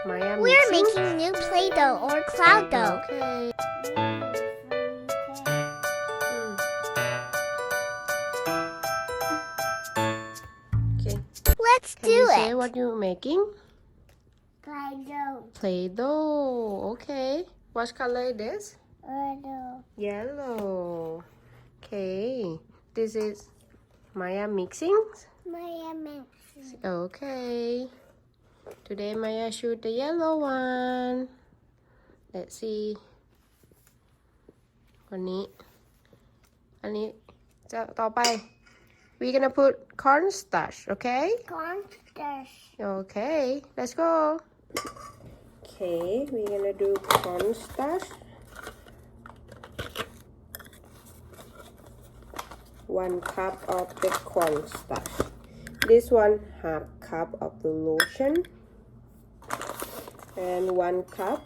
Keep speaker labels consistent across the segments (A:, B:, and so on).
A: Maya
B: We're
A: mixing.
B: making new Play-Doh or cloud dough.
A: Okay. Okay.
B: Let's
A: Can
B: do
A: you say
B: it.
A: what you're making?
B: Play-Doh.
A: Play-Doh. Okay. What color it is?
B: Play-Doh.
A: Yellow. Okay. This is Maya mixing.
B: Maya mixing.
A: Okay. Today Maya shoot the yellow one. Let's see. วันนี้ อันนี้จะต่อไป we gonna put cornstarch, okay?
B: Cornstarch.
A: Okay, let's go. Okay, we gonna do cornstarch. 1 cup of the cornstarch. This one half cup of the lotion. And 1 cup.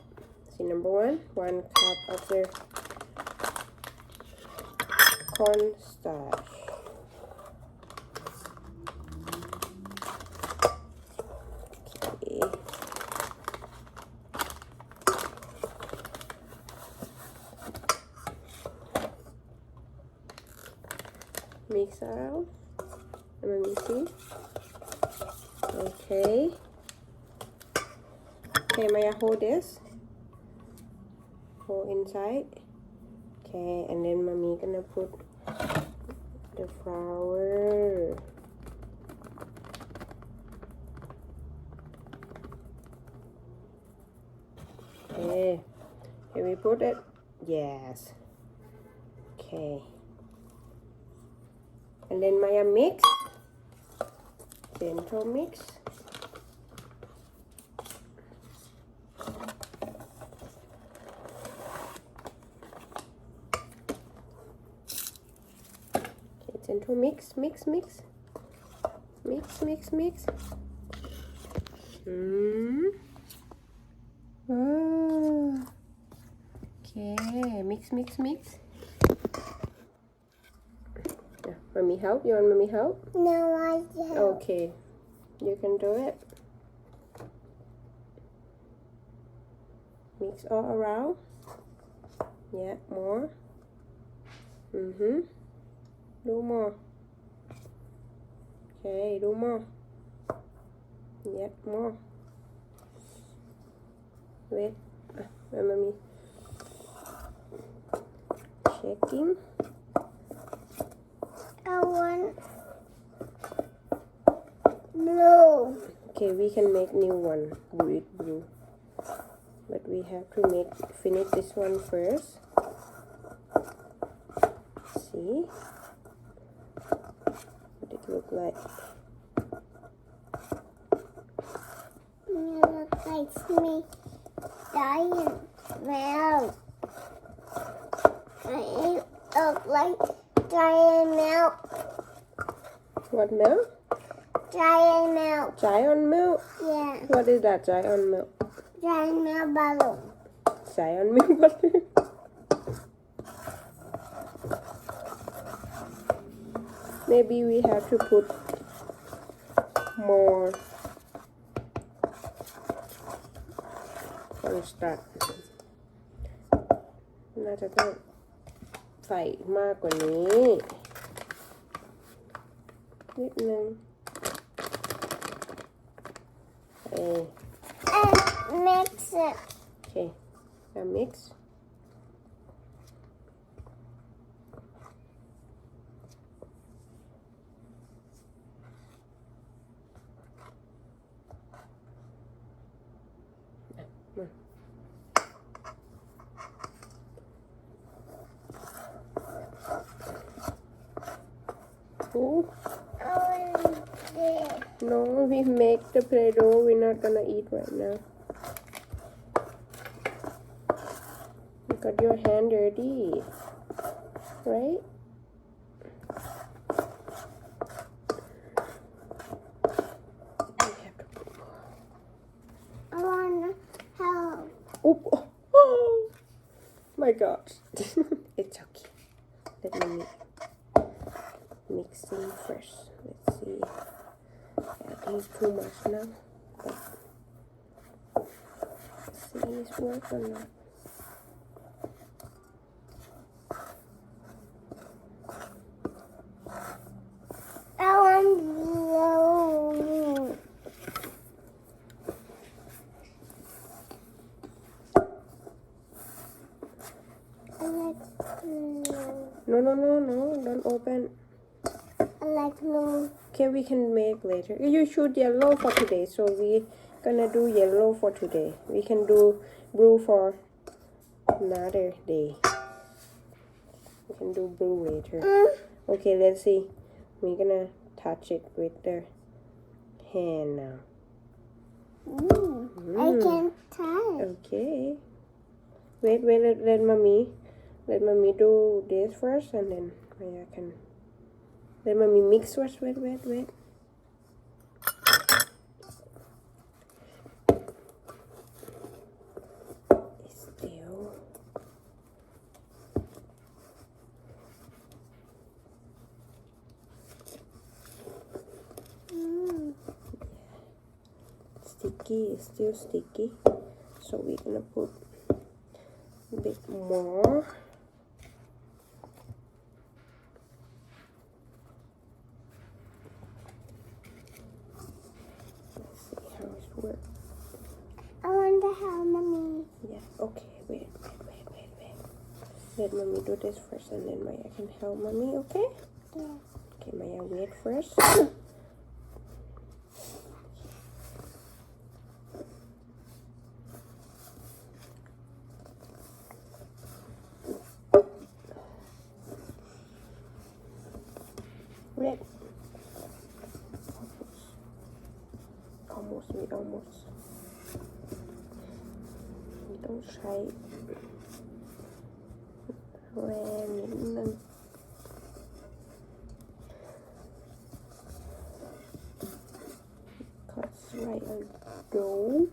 A: See number 1. 1 cup of the cornstarch. Okay. Mix around. And let me see. Okay. Okay, Maya, hold this. Hold inside. Okay, and then mommy gonna put the flour. Okay, can we put it? Yes. Okay. And then Maya mix. Gentle mix. Gentle mix. Oh. Okay, mix. Yeah, mommy help? You want mommy help?
B: No, I don't.
A: Okay, you can do it. Mix all around. Yeah, more. Do more. Okay, do more. Yet more. Wait. Mommy. Shaking.
B: I want blue.
A: Okay, we can make new one with blue. But we have to finish this one first. See? What it look like.
B: It looks like me giant milk. It looks like giant milk.
A: What milk?
B: Giant milk.
A: Giant milk?
B: Yeah.
A: What is that giant milk?
B: Giant milk balloon.
A: Giant milk butter? Maybe we have to put more cornstarch. น่าจะต้องใส่มากกว่านี้นิดนึง
B: And mix it.
A: Okay, now mix. Oh, no, we make the Play-Doh. We're not gonna eat right now. You got your hand dirty, right?
B: I want to help.
A: Oh my gosh. It's okay. Let me mixing first. Let's see. I think too much now. But see it's work or not.
B: I want blue. I like blue.
A: No, don't open.
B: I like blue.
A: Okay, we can make later. You shoot yellow for today, so we gonna do yellow for today. We can do blue for another day. We can do blue later. Okay, let's see. We're gonna touch it with the hand now.
B: I can tie.
A: Okay. Wait, let mommy do this first, and then Maya can. Let mommy mix first. Wait. Still. Sticky, it's still sticky. So we're gonna put a bit more. Let's see how it works.
B: I wonder how mommy.
A: Yeah, okay, wait. Let mommy do this first, and then Maya can help mommy, okay?
B: Yeah.
A: Okay, Maya, wait first. Wait. Almost. We don't tryแรงนิดนึง Cuts right a dough.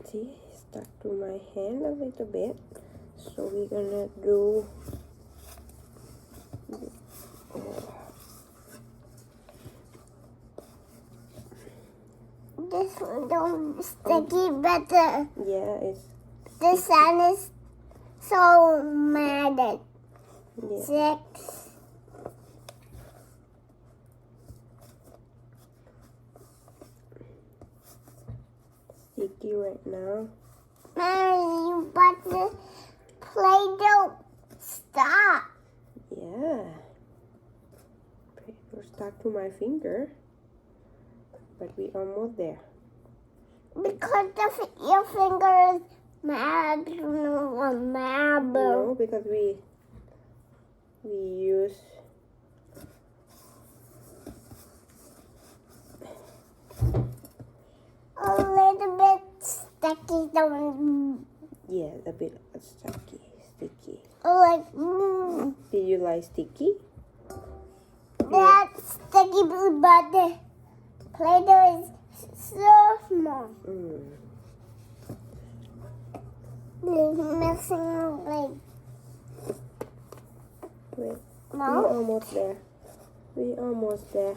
A: See, stuck to my hand a little bit, so we're gonna do
B: This one don't sticky better.
A: yeah, it's
B: The sun is so mad at
A: yeah.
B: 6.
A: Sticky right now.
B: Mary, but the Play-Doh stop.
A: Yeah, it's stuck to my finger, but we almost there.
B: Because your finger is marble.
A: No, because we use
B: A little bit sticky. Don't
A: yeah a bit sticky.
B: like
A: Did you like sticky?
B: that's sticky, but the Play-Doh is so small. It's missing like
A: Wait.
B: no.
A: We almost there.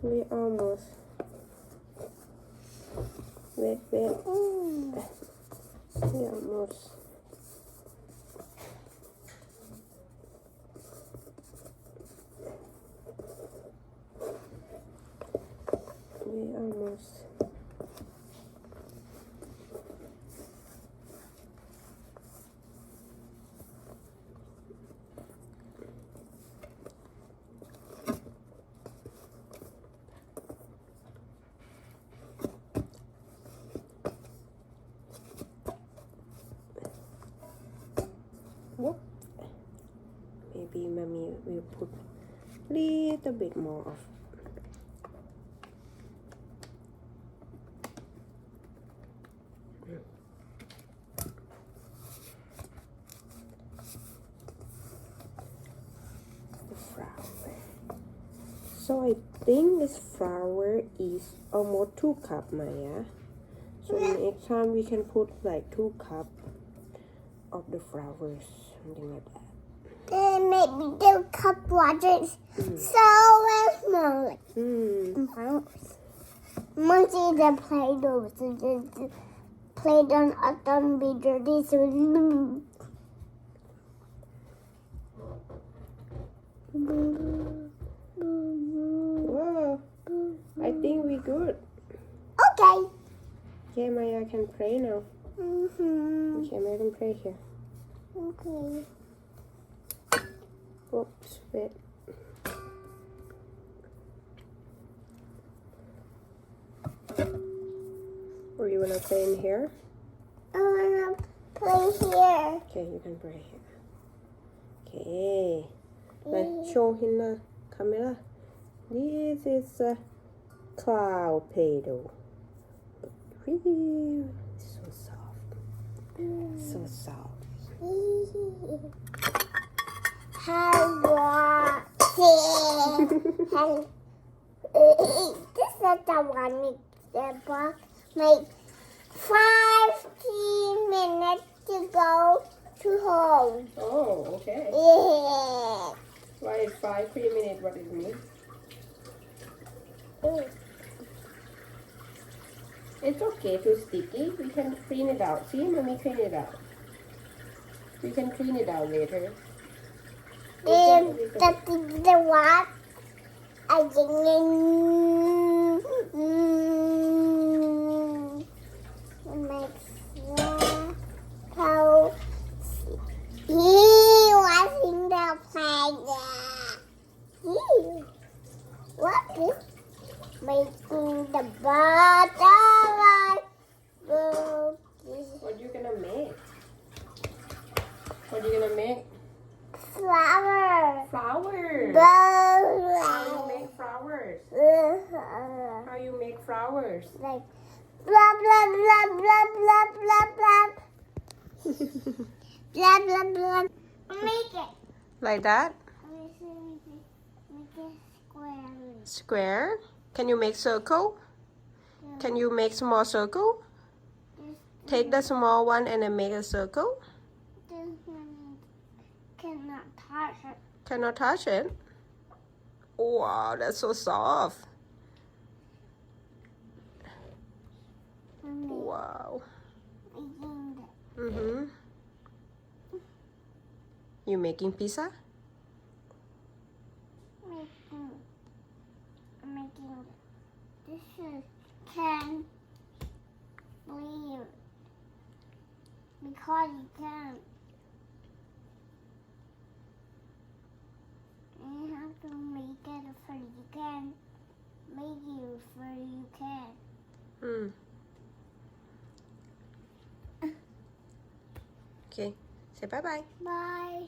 A: We almost. Wait. We almost. Whoop. Maybe mommy will put little bit more of the flour. So So I think this flour is almost 2 cup, Maya. So next time we can put like 2 cup of the flowers, something like that.
B: Then maybe the cup water is so small. Once the Play-Doh, so the Play-Doh don't be dirty. So
A: Wow, I think we good.
B: okay.
A: Okay, Maya can pray now. Okay, Maya can pray here.
B: Okay.
A: Oops, wait. Or you wanna play in here?
B: I wanna play here.
A: Okay, you can pray here. Okay. Let's show in the camera. This is a cloud Play-Doh. Really so soft. So soft.
B: Hello. This is the one the box. Like 15 minutes to go to home.
A: Oh, okay.
B: Yeah.
A: Why is 3 minutes? What does it mean? It's okay to sticky. We can clean it out. See, mommy clean it out. We can clean it out later.
B: The what? I think makes how he was in the playground. What is making the butterfly go?
A: What you gonna make? What you gonna make?
B: Flower.
A: Flowers. How you make flowers? How you make flowers?
B: Like blah blah blah blah blah blah blah blah blah blah. Make it.
A: Like that?
B: Make it square.
A: Square. Can you make circle? Can you make small circle? Take the small one and then make a circle.
B: This one cannot touch it.
A: Cannot touch it. Wow, that's so soft. Wow. Mm-hmm. You making pizza?
B: Making this is can believe because you can't. You have to make it for you can. Make it for you can.
A: Okay. Say bye-bye.
B: Bye.